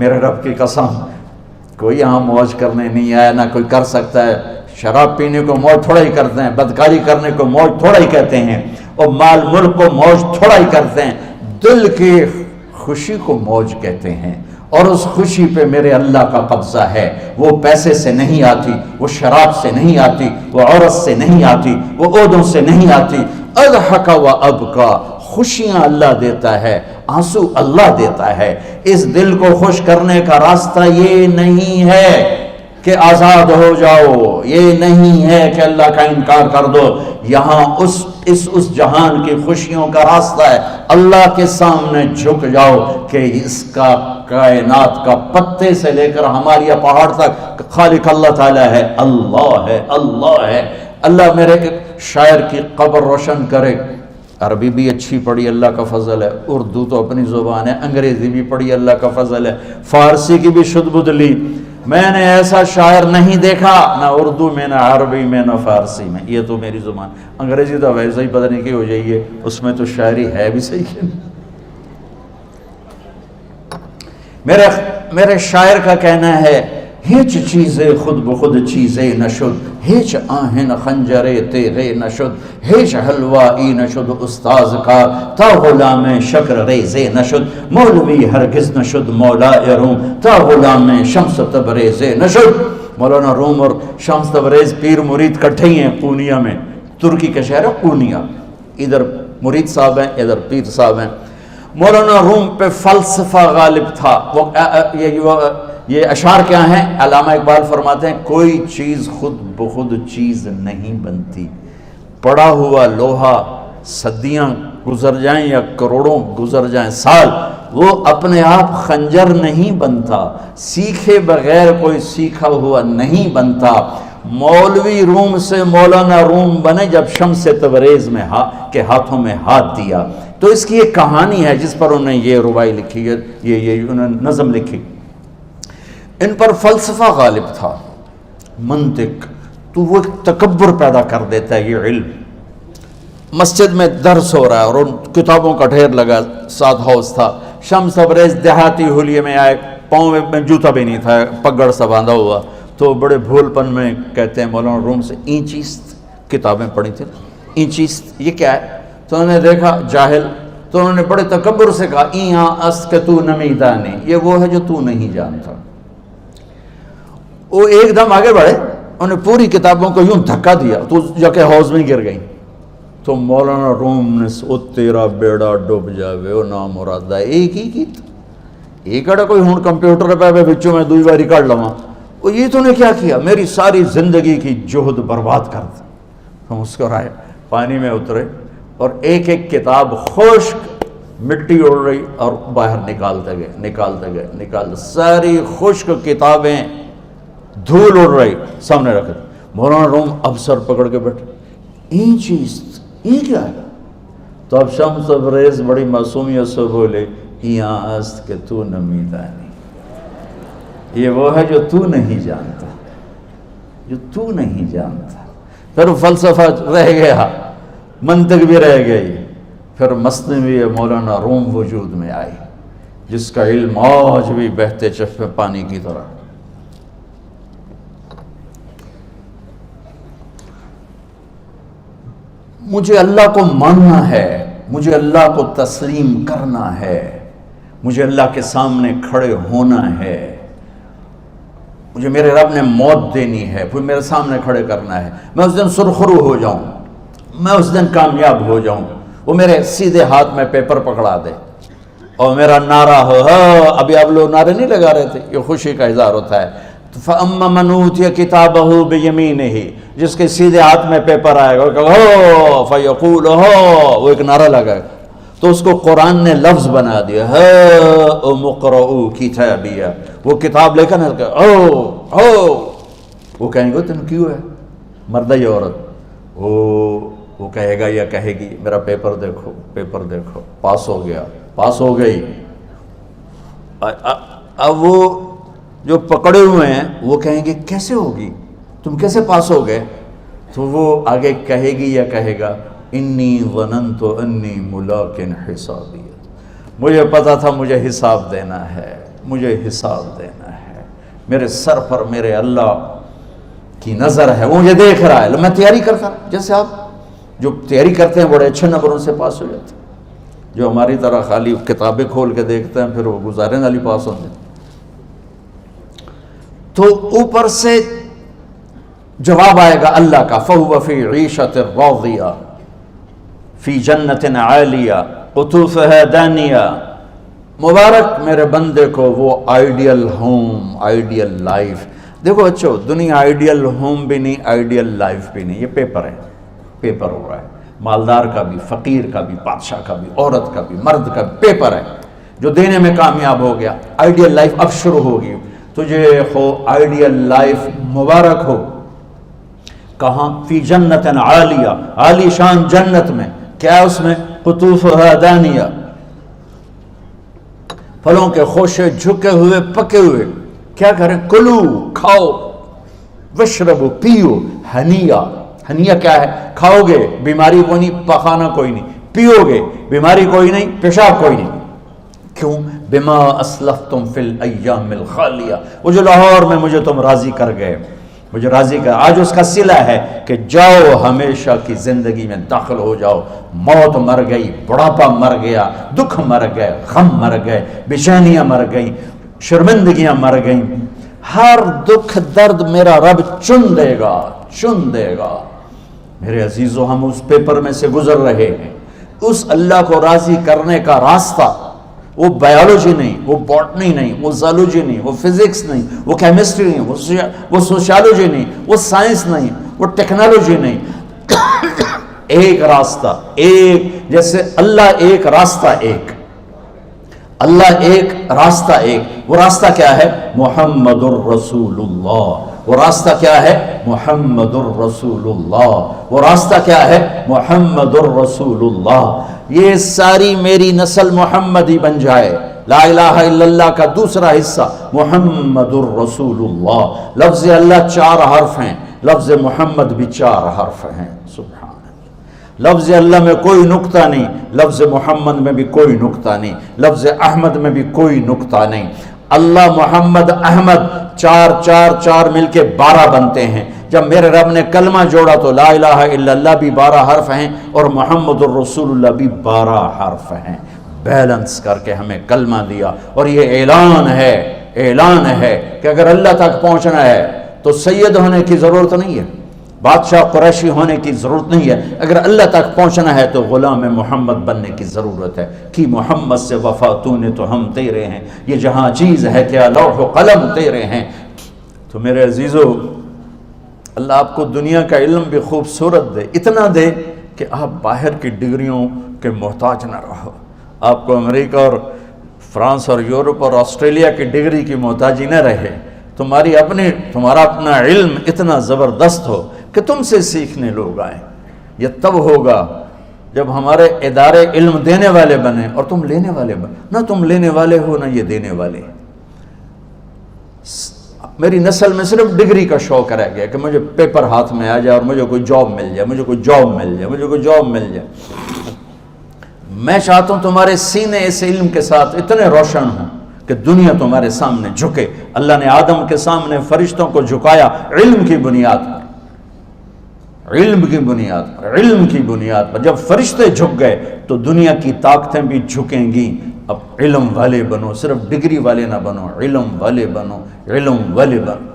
میرے رب کی قسم کوئی یہاں موج کرنے نہیں آیا، نہ کوئی کر سکتا ہے۔ شراب پینے کو موج تھوڑا ہی کرتے ہیں، بدکاری کرنے کو موج تھوڑا ہی کہتے ہیں، اور مال ملک کو موج تھوڑا ہی کرتے ہیں، دل کی خوشی کو موج کہتے ہیں۔ اور اس خوشی پہ میرے اللہ کا قبضہ ہے، وہ پیسے سے نہیں آتی، وہ شراب سے نہیں آتی، وہ عورت سے نہیں آتی، وہ عہدوں سے نہیں آتی۔ اضحک و ابکا، خوشیاں اللہ دیتا ہے، آنسو اللہ دیتا ہے۔ اس دل کو خوش کرنے کا راستہ یہ نہیں ہے کہ آزاد ہو جاؤ، یہ نہیں ہے کہ اللہ کا انکار کر دو۔ یہاں اس جہان کی خوشیوں کا راستہ ہے، اللہ کے سامنے جھک جاؤ کہ اس کا کائنات کا پتے سے لے کر ہماری پہاڑ تک خالق اللہ تعالیٰ ہے، اللہ ہے، اللہ ہے۔ اللہ میرے شاعر کی قبر روشن کرے۔ عربی بھی اچھی پڑھی، اللہ کا فضل ہے، اردو تو اپنی زبان ہے، انگریزی بھی پڑھی، اللہ کا فضل ہے، فارسی کی بھی شد بد لی۔ میں نے ایسا شاعر نہیں دیکھا، نہ اردو میں، نہ عربی میں، نہ فارسی میں، یہ تو میری زبان۔ انگریزی تو ویسے ہی پتہ نہیں کی ہو جائیے، اس میں تو شاعری ہے بھی صحیح ہے۔ میرے شاعر کا کہنا ہے، ہیچ چیزیں خود بخود چیزیں نشد، ہیچ آہن خنجرے تیغے نشد، ہیچ حلوائی نشد استاذ کا، تا غلام شکر ریزے نشد، مولوی ہرگز نشد مولا روم، تا غلام شمس تبریز نشد۔ مولانا روم اور شمس تبریز پیر مرید کٹھے ہی ہیں پونیا میں، ترکی کا شہر ہے پونیا، ادھر مرید صاحب ہیں، ادھر پیر صاحب ہیں۔ مولانا روم پہ فلسفہ غالب تھا۔ یہ اشعار کیا ہیں؟ علامہ اقبال فرماتے ہیں، کوئی چیز خود بخود چیز نہیں بنتی، پڑا ہوا لوہا صدیاں گزر جائیں یا کروڑوں گزر جائیں سال، وہ اپنے آپ خنجر نہیں بنتا، سیکھے بغیر کوئی سیکھا ہوا نہیں بنتا۔ مولوی روم سے مولانا روم بنے جب شمس تبریز میں کے ہاتھوں میں ہاتھ دیا۔ تو اس کی ایک کہانی ہے جس پر انہوں نے یہ ربائی لکھی ہے، یہ انہوں نے نظم لکھی۔ ان پر فلسفہ غالب تھا، منطق، تو وہ تکبر پیدا کر دیتا ہے یہ علم۔ مسجد میں درس ہو رہا ہے اور ان کتابوں کا ڈھیر لگا، ساتھ ہاؤس تھا۔ شمس تبریز دیہاتی حلیے میں آئے، پاؤں میں جوتا بھی نہیں تھا، پگڑ سا باندھا ہوا، تو بڑے بھول پن میں کہتے ہیں مولانا روم سے، اینچیست کتابیں پڑھی تھیں، اینچیست یہ کیا ہے؟ تو انہوں نے دیکھا جاہل، تو انہوں نے بڑے تکبر سے کہا، ایہاں است کہ تو نمیدانی، یہ وہ ہے جو تو نہیں جانتا۔ وہ ایک دم آگے بڑھے، انہوں نے پوری کتابوں کو یوں دھکا دیا تو جا کے حوض میں گر گئی۔ تو مولانا روم نے او تیرا بیڑا ڈوب جاوے او نام مرادہ، ایک ہی کی ایک اڑا کوئی ہون کمپیوٹر پہ بچوں میں دوئی باری کر لواں، وہ یہ تو نے کیا کیا، میری ساری زندگی کی جہد برباد کر دی۔ ہم مسکرائے، پانی میں اترے اور ایک ایک کتاب خشک مٹی اڑ رہی اور باہر نکالتے گئے، ساری خشک کتابیں دھول اڑ رہی سامنے رکھے۔ مولانا روم اب سر پکڑ کے بیٹھے، این چیز یہ کیا ہے؟ تو اب شمس تبریز بڑی معصومیت سے بولے، یہاں است کہ تو نمیدانی، یہ وہ ہے جو تو نہیں جانتا، جو تو نہیں جانتا۔ پھر فلسفہ رہ گیا، منطق بھی رہ گئی، پھر مثنوی مولانا روم وجود میں آئی، جس کا علم آج بھی بہتے چشمے پانی کی طرح۔ مجھے اللہ کو ماننا ہے، مجھے اللہ کو تسلیم کرنا ہے، مجھے اللہ کے سامنے کھڑے ہونا ہے، مجھے میرے رب نے موت دینی ہے، پھر میرے سامنے کھڑے کرنا ہے، میں اس دن سرخرو ہو جاؤں، میں اس دن کامیاب ہو جاؤں، وہ میرے سیدھے ہاتھ میں پیپر پکڑا دے اور میرا نعرہ ہو، ابھی آپ لوگ نعرے نہیں لگا رہے تھے، یہ خوشی کا اظہار ہوتا ہے۔ فَأَمَّا مَنْ أُوتِيَ كِتَابَهُ بِيَمِينِهِ، جس کے سیدھے ہاتھ میں پیپر آئے گا، فَيَقُولُ وہ ایک نعرہ لگائے گا، تو اس کو قرآن نے لفظ بنا دیا، هَاؤْمُ اقْرَءُوا كِتَابِيَهْ، وہ کتاب لے کر وہ کہیں گے تم کیوں ہے، مرد یا عورت، وہ کہے گا یا کہے گی میرا پیپر دیکھو، پیپر دیکھو، پاس ہو گیا، پاس ہو گئی۔ اب وہ جو پکڑے ہوئے ہیں وہ کہیں گے کیسے ہوگی، تم کیسے پاس ہو گئے؟ تو وہ آگے کہے گی یا کہے گا، انی ظننت انی ملاق حسابی، مجھے پتا تھا مجھے حساب دینا ہے، مجھے حساب دینا ہے، میرے سر پر میرے اللہ کی نظر ہے، وہ مجھے دیکھ رہا ہے۔ میں تیاری کرتا ہوں، جیسے آپ جو تیاری کرتے ہیں بڑے اچھے نمبروں سے پاس ہو جاتے ہیں، جو ہماری طرح خالی کتابیں کھول کے دیکھتے ہیں پھر وہ گزارے والی پاس ہوتے ہیں۔ تو اوپر سے جواب آئے گا اللہ کا، فَهُوَ فِي عِيشَةٍ رَاضِيَةٍ فِي جَنَّةٍ عَالِيَةٍ قُطُوفُهَا دَانِيَةٌ۔ مبارک میرے بندے کو وہ آئیڈیل ہوم، آئیڈیل لائف۔ دیکھو بچو، دنیا آئیڈیل ہوم بھی نہیں، آئیڈیل لائف بھی نہیں، یہ پیپر ہے، پیپر ہو رہا ہے، مالدار کا بھی، فقیر کا بھی، بادشاہ کا بھی، عورت کا بھی، مرد کا بھی پیپر ہے۔ جو دینے میں کامیاب ہو گیا، آئیڈیل لائف اب شروع ہوگی۔ تجھے ہو آئیڈیل لائف مبارک ہو۔ کہاں؟ فی جنت عالیہ، عالی شان جنت میں، کیا اس میں؟ قطوفها دانیہ، پھلوں کے خوشے جھکے ہوئے پکے ہوئے۔ کیا کریں؟ کلو، کھاؤ، وشربو، پیو، ہنیا۔ ہنیا کیا ہے؟ کھاؤ گے بیماری کوئی نہیں، پخانا کوئی نہیں، پیو گے بیماری کوئی نہیں، پیشاب کوئی نہیں۔ کیوں؟ بما اسلفتم فی الایام الخالیہ، وہ جو لاہور میں مجھے تم راضی کر گئے، مجھے راضی کر، آج اس کا صلہ ہے کہ جاؤ ہمیشہ کی زندگی میں داخل ہو جاؤ۔ موت مر گئی، بڑھاپا مر گیا، دکھ مر گئے، غم مر گئے، بے-چینیاں مر گئیں، شرمندگیاں مر گئیں۔ ہر دکھ درد میرا رب چن دے گا، چن دے گا۔ میرے عزیزو، ہم اس پیپر میں سے گزر رہے ہیں۔ اس اللہ کو راضی کرنے کا راستہ، وہ بایولوجی نہیں، وہ باٹنی نہیں، وہ زالوجی نہیں، وہ فزکس نہیں، وہ کیمسٹری نہیں، وہ سوشیالوجی نہیں، وہ سائنس نہیں، وہ ٹیکنالوجی نہیں۔ ایک راستہ، ایک، جیسے اللہ ایک، راستہ ایک، اللہ ایک، راستہ ایک۔ وہ راستہ کیا ہے؟ محمد الرسول اللہ۔ وہ راستہ کیا ہے؟ محمد الرسول اللہ۔ وہ راستہ کیا ہے؟ محمد الرسول اللہ۔ یہ ساری میری نسل محمدی بن جائے۔ لا الہ الا اللہ کا دوسرا حصہ محمد الرسول اللہ۔ لفظ اللہ 4 حرف ہیں، لفظ محمد بھی 4 حرف ہیں۔ سبحان اللہ۔ لفظ اللہ میں کوئی نقطہ نہیں، لفظ محمد میں بھی کوئی نقطہ نہیں، لفظ احمد میں بھی کوئی نقطہ نہیں۔ اللہ، محمد، احمد، 4 4 4 مل کے 12 بنتے ہیں۔ جب میرے رب نے کلمہ جوڑا تو لا الہ الا اللہ بھی 12 حرف ہیں اور محمد الرسول اللہ بھی 12 حرف ہیں۔ بیلنس کر کے ہمیں کلمہ دیا، اور یہ اعلان ہے، اعلان ہے کہ اگر اللہ تک پہنچنا ہے تو سید ہونے کی ضرورت نہیں ہے، بادشاہ قریشی ہونے کی ضرورت نہیں ہے۔ اگر اللہ تک پہنچنا ہے تو غلام محمد بننے کی ضرورت ہے۔ کہ محمد سے وفا تو نے تو ہم تیرے ہیں، یہ جہاں چیز ہے کیا لوح و قلم تیرے ہیں۔ تو میرے عزیزو، اللہ آپ کو دنیا کا علم بھی خوبصورت دے، اتنا دے کہ آپ باہر کی ڈگریوں کے محتاج نہ رہو، آپ کو امریکہ اور فرانس اور یورپ اور آسٹریلیا کی ڈگری کی محتاجی نہ رہے، تمہارا اپنا علم اتنا زبردست ہو کہ تم سے سیکھنے لوگ آئیں۔ یہ تب ہوگا جب ہمارے ادارے علم دینے والے بنے اور تم لینے والے بنے، نہ تم لینے والے ہو نہ یہ دینے والے۔ میری نسل میں صرف ڈگری کا شوق رہ گیا کہ مجھے پیپر ہاتھ میں آ جائے اور مجھے کوئی جاب مل جائے، مجھے کوئی جاب مل جائے، مجھے کوئی جاب مل جائے۔ میں چاہتا ہوں تمہارے سینے اس علم کے ساتھ اتنے روشن ہوں کہ دنیا تمہارے سامنے جھکے۔ اللہ نے آدم کے سامنے فرشتوں کو جھکایا علم کی بنیاد پر، علم کی بنیاد پر، علم کی بنیاد پر۔ جب فرشتے جھک گئے تو دنیا کی طاقتیں بھی جھکیں گی۔ اب علم والے بنو، صرف ڈگری والے نہ بنو، علم والے بنو، علم والے بنو۔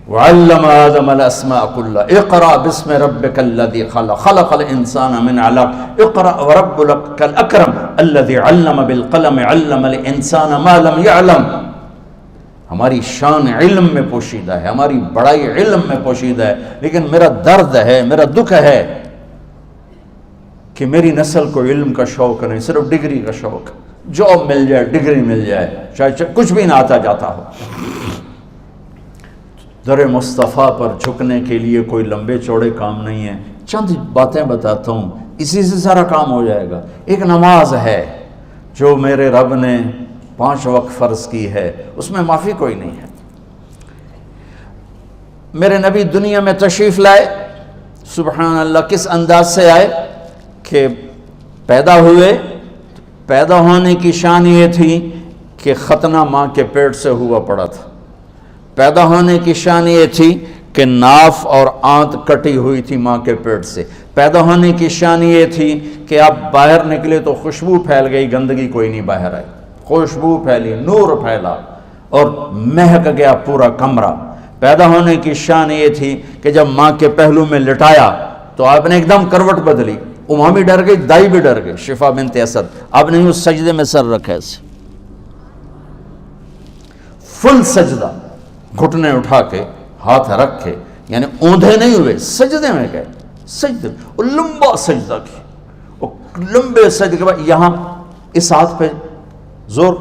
وعلم آدم الاسماء كلها اقرأ باسم ربك الذي خلق خلق الانسان من علق اقرأ وربك الاكرم الذي علم بالقلم علم الانسان ما لم يعلم۔ ہماری شان علم میں پوشیدہ ہے، ہماری بڑائی علم میں پوشیدہ ہے، لیکن میرا درد ہے، میرا دکھ ہے کہ میری نسل کو علم کا شوق نہیں، صرف ڈگری کا شوق۔ جاب مل جائے، ڈگری مل جائے، چاہے کچھ بھی نہ آتا جاتا ہو۔ در مصطفیٰ پر جھکنے کے لیے کوئی لمبے چوڑے کام نہیں ہیں، چند باتیں بتاتا ہوں، اسی سے سارا کام ہو جائے گا۔ ایک نماز ہے جو میرے رب نے 5 وقت فرض کی ہے، اس میں معافی کوئی نہیں ہے۔ میرے نبی دنیا میں تشریف لائے، سبحان اللہ، کس انداز سے آئے کہ پیدا ہوئے، پیدا ہونے کی شان یہ تھی کہ ختنہ ماں کے پیٹ سے ہوا پڑا تھا. پیدا ہونے کی شان یہ تھی کہ ناف اور آنت کٹی ہوئی تھی ماں کے پیٹ سے. پیدا ہونے کی شان یہ تھی کہ آپ باہر نکلے تو خوشبو پھیل گئی, گندگی کوئی نہیں باہر آئی, خوشبو پھیلی, نور پھیلا اور مہک گیا پورا کمرہ. پیدا ہونے کی شان یہ تھی کہ جب ماں کے پہلو میں لٹایا تو آپ نے ایک دم کروٹ بدلی. اماں بھی ڈر گئی, دائی بھی ڈر گئی, شفا بنت اسد. آپ نے اس سجدے میں سر رکھا ایسے فل سجدہ, گھٹنے اٹھا کے ہاتھ رکھ کے, یعنی اوندھے نہیں ہوئے, سجدے میں گئے. سجدے اور لمبا سجدہ کی, اور لمبے سجدے کے بعد یہاں اس ہاتھ پہ زور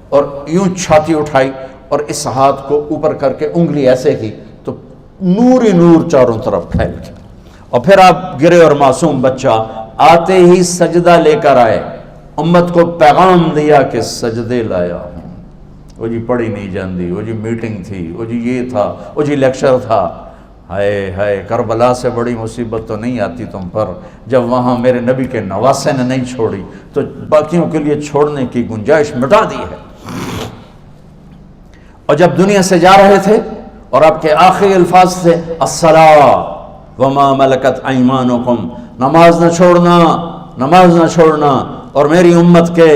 اور یوں چھاتی اٹھائی اور اس ہاتھ کو اوپر کر کے انگلی ایسے کی تو نور ہی نور چاروں طرف پھیل گیا. اور پھر آپ گرے اور معصوم بچہ آتے ہی سجدہ لے کر آئے, امت کو پیغام دیا کہ سجدے لایا ہوں. وہ جی پڑھی نہیں جاندی, وہ جی میٹنگ تھی, وہ جی یہ تھا, وہ جی لیکچر تھا. ہائے ہائے, کربلا سے بڑی مصیبت تو نہیں آتی تم پر جب وہاں میرے نبی کے نواسے نے نہیں چھوڑی تو باقیوں کے لیے چھوڑنے کی گنجائش مٹا دی ہے. اور جب دنیا سے جا رہے تھے اور آپ کے آخری الفاظ تھے الصلاۃ وما ملکت ایمانکم, نماز نہ چھوڑنا, نماز نہ چھوڑنا, اور میری امت کے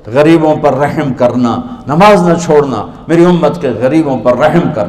غریبوں پر رحم کرنا, نماز نہ چھوڑنا, میری امت کے غریبوں پر رحم کر.